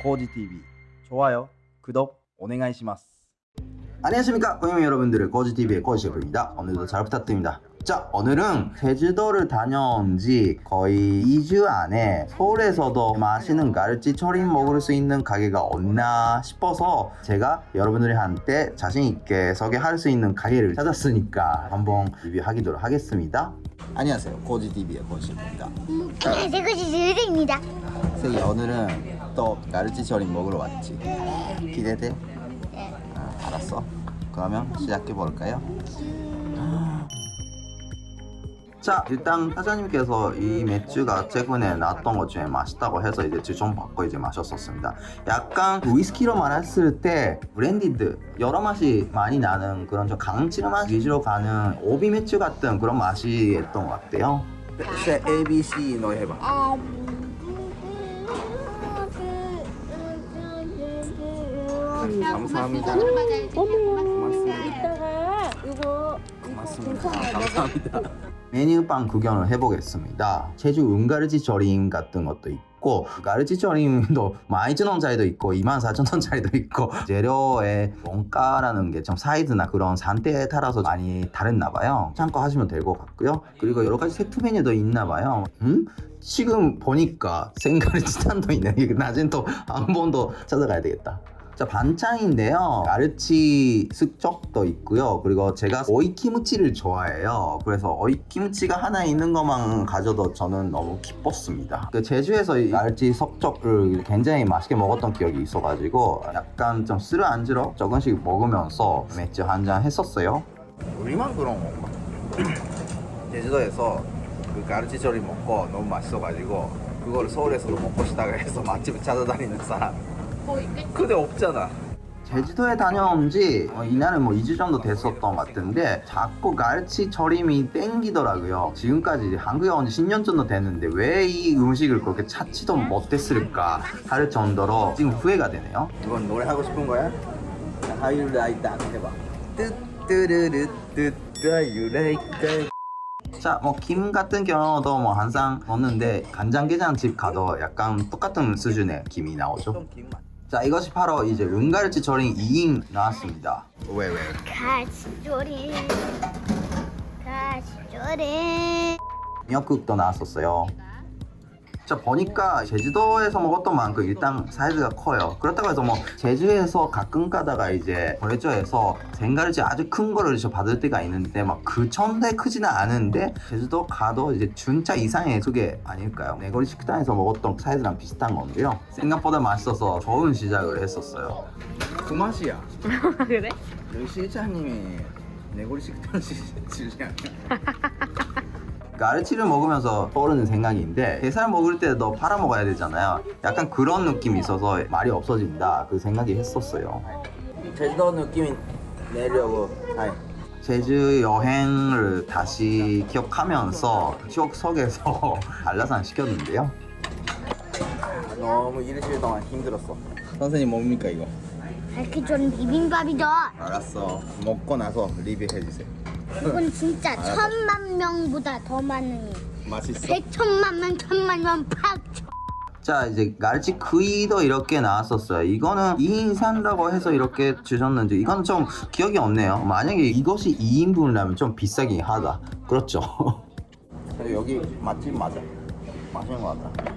고지TV 좋아요, 구독, 오네가이시마스. 안녕하십니까 고객님 여러분들, 고지TV의 고지셰프입니다. 오늘도 잘 부탁드립니다. 자, 오늘은 제주도를 다녀온 지 거의 2주 안에 서울에서도 맛있는 갈치조림 먹을 수 있는 가게가 없나 싶어서 제가 여러분들한테 자신있게 소개할 수 있는 가게를 찾았으니까 한번 리뷰하도록 하겠습니다. 안녕하세요, 고지TV의 고지셰프입니다. 안녕하세요, 고지셰프입니다. 세기, 오늘은 또 갈치조림 먹으러 왔지? 기대돼? 네. 알았어. 그러면 시작해볼까요? 자, 일단 사장님께서 이 맥주가 최근에 나왔던 것 중에 맛있다고 해서 이제 추천받고 이제 마셨었습니다. 약간 위스키로 말했을 때 브랜디드 여러 맛이 많이 나는 그런 좀 강진 맛 위주로 가는 오비 맥주 같은 그런 맛이 했던 것 같아요. A, B, C 너 해봐. 감사합니다. 이따가 이거 고맙습니다. 감사합니다. 메뉴판 구경을 해보겠습니다. 제주 은갈치조림 같은 것도 있고, 갈치조림도 12,000원짜리도 있고 24,000원짜리도 있고, 재료의 원가라는 게 좀 사이즈나 그런 상태에 따라서 많이 다른나봐요. 참고하시면 될 것 같고요. 그리고 여러 가지 세트 메뉴도 있나봐요. 지금 보니까 생갈치탕도 있네. 나중에 또 한 번 더 찾아가야 되겠다. 자, 반찬인데요, 갈치 숙적도 있고요. 그리고 제가 오이키무치를 좋아해요. 그래서 오이키무치가 하나 있는 것만 가져도 저는 너무 기뻤습니다. 제주에서 이 갈치 숙적을 굉장히 맛있게 먹었던 기억이 있어가지고 약간 좀 술안주로 조금씩 먹으면서 맥주 한잔 했었어요. 우리만 그런 건가? 제주도에서 그 갈치조림 먹고 너무 맛있어가지고 그걸 서울에서도 먹고 싶다고 해서 맛집을 찾아다니는 사람 근데 없잖아. 제주도에 다녀온 지 이날은 2주 정도 됐었던 것 같은데 자꾸 갈치조림이 땡기더라고요. 지금까지 한국에 온 지 10년 정도 됐는데 왜 이 음식을 그렇게 찾지도 못했을까 할 정도로 지금 후회가 되네요. 이건 노래 하고 싶은 거야? How you like that 해봐. 뜨뜨르르 How you like that. 자, 김 같은 경우도 항상 먹는데 간장게장집 가도 약간 똑같은 수준의 김이 나오죠. 자, 이것이 바로 이제 은갈치조림 2인 나왔습니다. 왜? 갈치조림. 미역국도 나왔었어요. 자, 보니까 제주도에서 먹었던 만큼 일단 사이즈가 커요. 그렇다고 해서 제주에서 가끔 가다가 이제 거래처에서 생갈치 아주 큰 거를 받을 때가 있는데 막 그 정도에 크지는 않은데 제주도 가도 이제 준차 이상의 그게 아닐까요? 내거리 식당에서 먹었던 사이즈랑 비슷한 건데요. 생각보다 맛있어서 좋은 시작을 했었어요. 그 맛이야. 그래? 여기 실장님이 내거리 식당 실장. 갈치를 먹으면서 떠오르는 생각인데, 게살 먹을 때도 팔아 먹어야 되잖아요. 약간 그런 느낌이 있어서 말이 없어진다 그 생각이 했었어요. 제주도 느낌이 내려고 제주 여행을 다시 기억하면서 추억 속에서 한라산 시켰는데요. 너무 일주일 동안 힘들었어. 선생님 뭡니까 이거? 갈치조림 비빔밥이다. 알았어, 먹고 나서 리뷰해주세요. 이건 진짜 1,000만 명보다 더 많은 맛있어? 100천만 명, 1,000만 명, 8천. 자, 이제 갈치 구이도 이렇게 나왔었어요. 이거는 2인 산다고 해서 이렇게 주셨는지 이건 좀 기억이 없네요. 만약에 이것이 2인분이라면 좀 비싸긴 하다. 그렇죠? 여기 맛집 맞아. 맛있는 것 같다.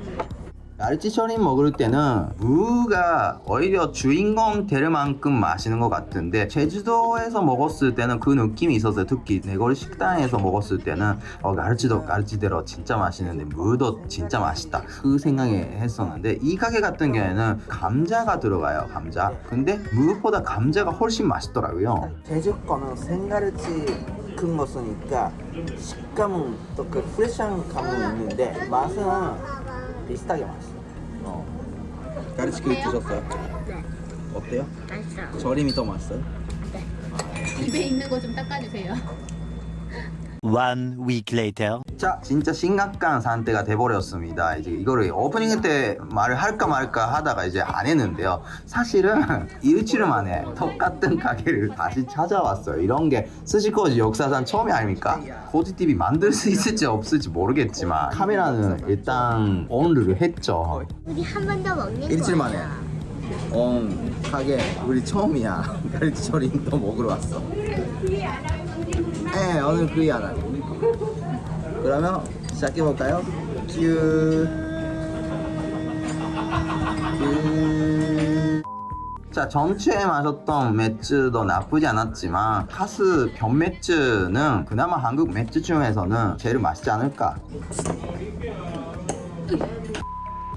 갈치조림 먹을 때는 무가 오히려 주인공 될 만큼 맛있는 것 같은데, 제주도에서 먹었을 때는 그 느낌이 있었어요. 특히 내거리 식당에서 먹었을 때는 갈치도 갈치대로 진짜 맛있는데 무도 진짜 맛있다 그 생각이 했었는데, 이 가게 같은 경우에는 감자가 들어가요. 감자. 근데 무보다 감자가 훨씬 맛있더라고요. 제주 거는 생갈치 큰 거 쓰니까 식감은 또 그 프레시한 감은 있는데 맛은 비슷하게 맛있어. 갈치 구이 드셨어요? 네. 어때요? 맛있어. 조림이 더 맛있어요? 입에 있는 거 좀 닦아주세요. One week later. 자, 진짜 심각한 상태가 돼버렸습니다. 이제 이거를 오프닝 때 말을 할까 말까 하다가 이제 안 했는데요. 사실은 일주일 만에 똑같은 가게를 다시 찾아왔어요. 이런 게 스시코지 역사상 처음이 아닙니까? 고지TV 만들 수 있을지 없을지 모르겠지만 카메라는 일단 온을 했죠. 우리 한 번 더 먹는 거야. 일주일 만에 가게 우리 처음이야. 갈치조림 또 먹으러 왔어. 네, 오늘 그이 하나. 그러면 시작해볼까요? 큐. 자, 전체에 마셨던 맥주도 나쁘지 않았지만 카스 변맥주는 그나마 한국 맥주 중에서는 제일 맛있지 않을까.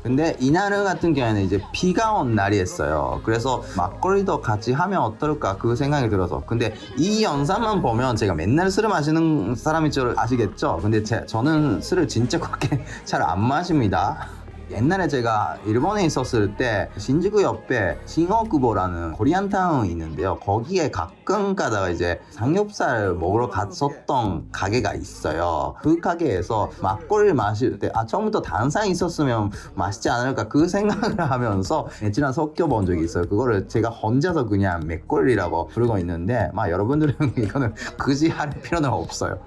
근데 이날 같은 경우에는 이제 비가 온 날이었어요. 그래서 막걸리도 같이 하면 어떨까 그 생각이 들어서. 근데 이 영상만 보면 제가 맨날 술을 마시는 사람인 줄 아시겠죠? 근데 저는 술을 진짜 그렇게 잘 안 마십니다. 옛날에 제가 일본에 있었을 때 신주쿠 옆에 싱어쿠보라는 코리안타운이 있는데요. 거기에 가끔 가다가 이제 삼겹살 먹으러 갔었던 가게가 있어요. 그 가게에서 막걸리를 마실 때 처음부터 단상이 있었으면 맛있지 않을까 그 생각을 하면서 맥주랑 섞여본 적이 있어요. 그거를 제가 혼자서 그냥 맥걸리라고 부르고 있는데 여러분들은 이거는 굳이 할 필요는 없어요.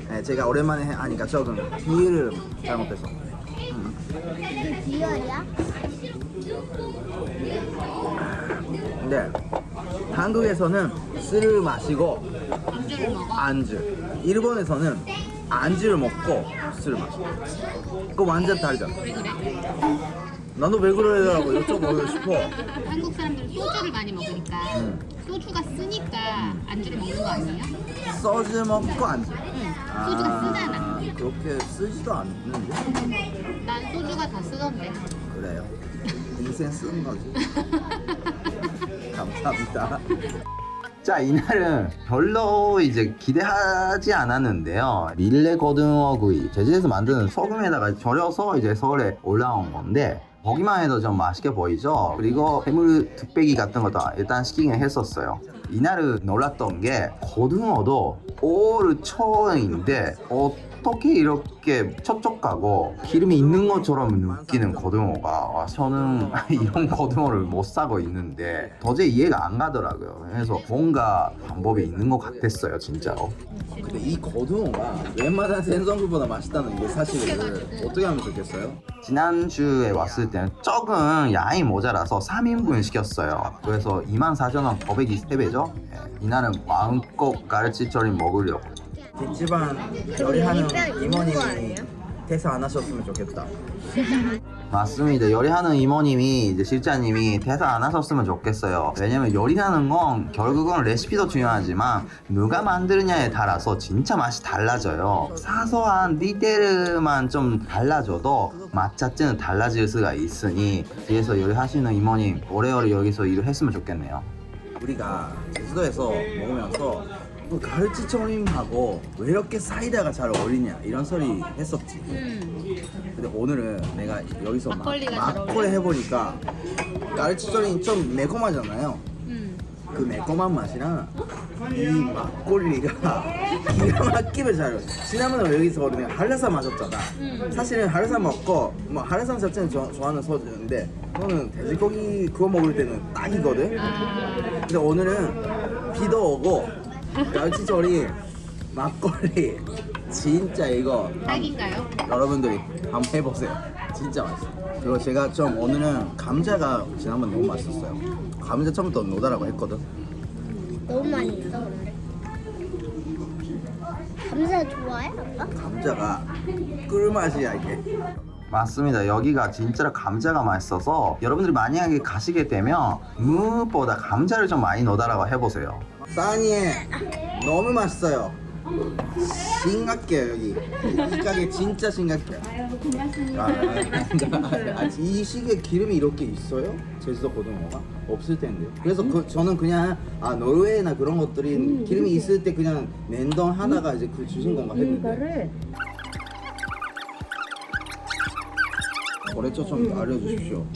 네, 제가 오랜만에 하니까 조금 비율을 잘못해서. 이게 비열이야? 근데 한국에서는 술을 마시고 안주를 먹어. 안주, 일본에서는 안주를 먹고 술을 마셔. 그거 완전 다르잖아. 왜 그래? 나도 왜 그러라고 여쭤보고 싶어. 한국 사람들은 소주를 많이 먹으니까 소주가 쓰니까 안주를 먹는 거 아니에요? 소주 먹고 안주. 소주가 쓰잖아. 그렇게 쓰지도 않는데. 난 소주가 다 쓰던데. 그래요. 인생 쓰는 거지. 감사합니다. 자, 이날은 별로 이제 기대하지 않았는데요. 릴레 고등어 구이, 제주에서 만드는 소금에다가 절여서 이제 서울에 올라온 건데 보기만 해도 좀 맛있게 보이죠. 그리고 해물 뚝배기 같은 것도 일단 시키긴 했었어요. 이날은 놀랐던 게 고등어도 오르초인데 어떻게 이렇게 촉촉하고 기름이 있는 것처럼 느끼는 고등어가 저는 이런 고등어를 못 사고 있는데 도저히 이해가 안 가더라고요. 그래서 뭔가 방법이 있는 것 같았어요, 진짜로. 근데 이 고등어가 웬만한 생선구보다 맛있다는 게 사실을 어떻게 하면 좋겠어요? 지난주에 왔을 때는 조금 양이 모자라서 3인분 시켰어요. 그래서 24,000원 고백이 3배죠? 이날은 마음껏 갈치조림 먹으려고. 뒷집안 요리하는 이모님이 대사 안 하셨으면 좋겠다. 맞습니다. 요리하는 이모님이 이제 실장님이 대사 안 하셨으면 좋겠어요. 왜냐면 요리하는 건 결국은 레시피도 중요하지만 누가 만드느냐에 따라서 진짜 맛이 달라져요. 사소한 디테일만 좀 달라져도 맛 자체는 달라질 수가 있으니 뒤에서 요리하시는 이모님 오래오래 여기서 일을 했으면 좋겠네요. 우리가 제주도에서 먹으면서 갈치조림하고 왜 이렇게 사이다가 잘 어울리냐 이런 소리 했었지. 근데 오늘은 내가 여기서 막걸리가 잘 막걸리 어울려. 해보니까 갈치조림이 좀 매콤하잖아요. 그 매콤한 맛이랑 이 막걸리가 기가 막히게 잘 어울려. 지난번에 여기서 우리는 한라산 마셨잖아. 사실은 한라산 먹고 한라산 자체는 좋아하는 소주인데 그거는 돼지고기 그거 먹을 때는 딱이거든. 근데 오늘은 비도 오고 갈치조림, 막걸리 진짜 이거 딱인가요? 여러분들이 한번 해보세요. 진짜 맛있어. 그리고 제가 좀 오늘은 감자가 지난번 너무 맛있었어요. 감자 처음부터 노다라고 했거든. 너무 많이 있어 근데. 감자 좋아해 아빠? 감자가 꿀맛이야 이게. 맞습니다. 여기가 진짜로 감자가 맛있어서 여러분들이 만약에 가시게 되면 무보다 감자를 좀 많이 넣어달라고 해보세요. 싸니에 너무 맛있어요. 심각해요 여기. 이 가게 진짜 심각해요. 이 시기에 기름이 이렇게 있어요? 제주도 고등어가? 없을 텐데. 그래서 저는 그냥 노르웨이나 그런 것들이 기름이 있을 때 그냥 냉동하다가 이제 그 주신 건가 했는데. 거래처 좀 알려주십시오.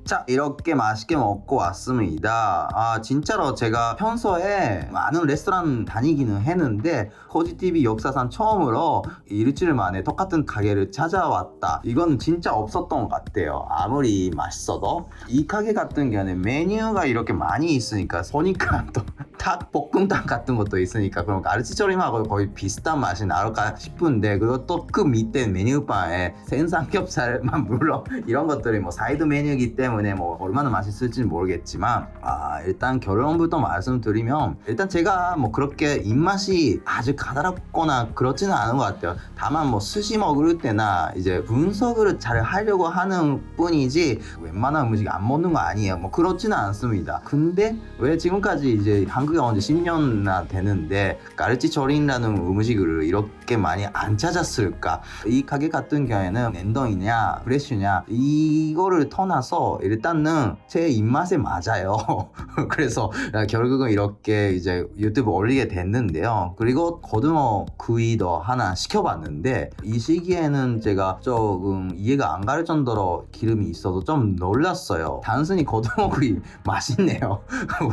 자, 이렇게 맛있게 먹고 왔습니다. 진짜로 제가 평소에 많은 레스토랑 다니기는 했는데 코지TV 역사상 처음으로 일주일 만에 똑같은 가게를 찾아왔다. 이건 진짜 없었던 것 같아요. 아무리 맛있어도. 이 가게 같은 경우는 메뉴가 이렇게 많이 있으니까 보니까 또 닭볶음탕 같은 것도 있으니까 그럼 가르치조림하고 거의 비슷한 맛이 나올까 싶은데, 그리고 또 그 밑에 메뉴판에 생삼겹살만 물론 이런 것들이 뭐 사이드 메뉴이기 때문에 뭐 얼마나 맛있을지는 모르겠지만, 일단 결론부터 말씀드리면 일단 제가 뭐 그렇게 입맛이 아주 가다롭거나 그렇지는 않은 것 같아요. 다만 뭐 스시 먹을 때나 이제 분석을 잘 하려고 하는 뿐이지 웬만한 음식 안 먹는 거 아니에요. 뭐 그렇지는 않습니다. 근데 왜 지금까지 이제 한국에 온 지 10년이나 되는데 가르치조림이라는 음식을 이렇게 많이 안 찾았을까? 이 가게 같은 경우에는 랜덤이냐 프레쉬냐 이거를 떠나서 일단은 제 입맛에 맞아요. 그래서 결국은 이렇게 이제 유튜브 올리게 됐는데요. 그리고 고등어 구이도 하나 시켜봤는데 이 시기에는 제가 조금 이해가 안 갈 정도로 기름이 있어서 좀 놀랐어요. 단순히 고등어 구이 맛있네요.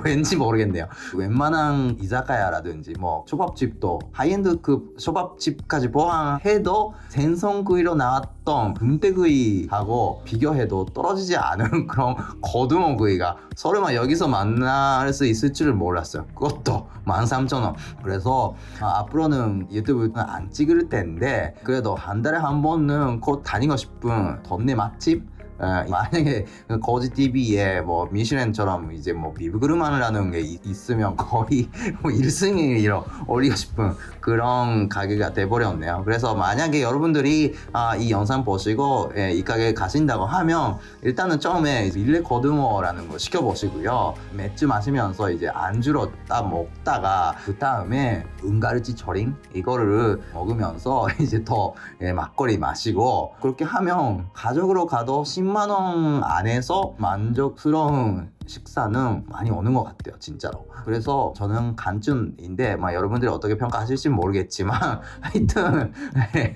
왠지 모르겠네요. 웬만한 이자카야라든지 뭐 초밥집도 하이엔드급 초밥집까지 포함해도 생선구이로 나왔던 금태구이하고 비교해도 떨어지지 않은 그런 고등어 구이가 설마 여기서 만날 수 있을 줄을 몰랐어요. 그것도 13,000원. 그래서 앞으로는 유튜브는 안 찍을 텐데 그래도 한 달에 한 번은 곧 다니고 싶은 동네 맛집, 만약에 거지 TV에 뭐 미슐랭처럼 이제 뭐 비브그르만이라는 게 있으면 거의 뭐 1순위로 올리고 싶은 그런 가게가 돼버렸네요. 그래서 만약에 여러분들이 이 영상 보시고 이 가게 가신다고 하면 일단은 처음에 밀레 고등어라는 거 시켜보시고요. 맥주 마시면서 이제 안주로 딱 먹다가 그 다음에 은가르치조림 이거를 먹으면서 이제 더 막걸리 마시고 그렇게 하면 가족으로 가도 10만원 안에서 만족스러운 식사는 많이 오는 것 같아요, 진짜로. 그래서 저는 간준인데 여러분들이 어떻게 평가하실지 모르겠지만 하여튼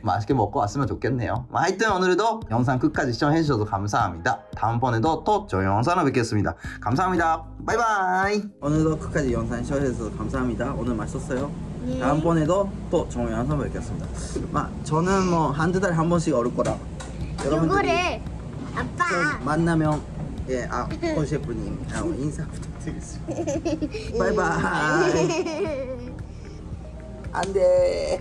맛있게 먹고 왔으면 좋겠네요. 하여튼 오늘도 영상 끝까지 시청해주셔서 감사합니다. 다음번에도 또 좋은 영상으로 뵙겠습니다. 감사합니다. 바이바이. 오늘도 끝까지 영상 시청해주셔서 감사합니다. 오늘 맛있었어요. 네. 다음번에도 또 좋은 영상 뵙겠습니다. 저는 뭐 한두 달에 한 번씩 오를 거라. 이거를 아빠 좀 만나면 호 셰프님 인사 부탁드리겠습니다. 바이바이. 안돼.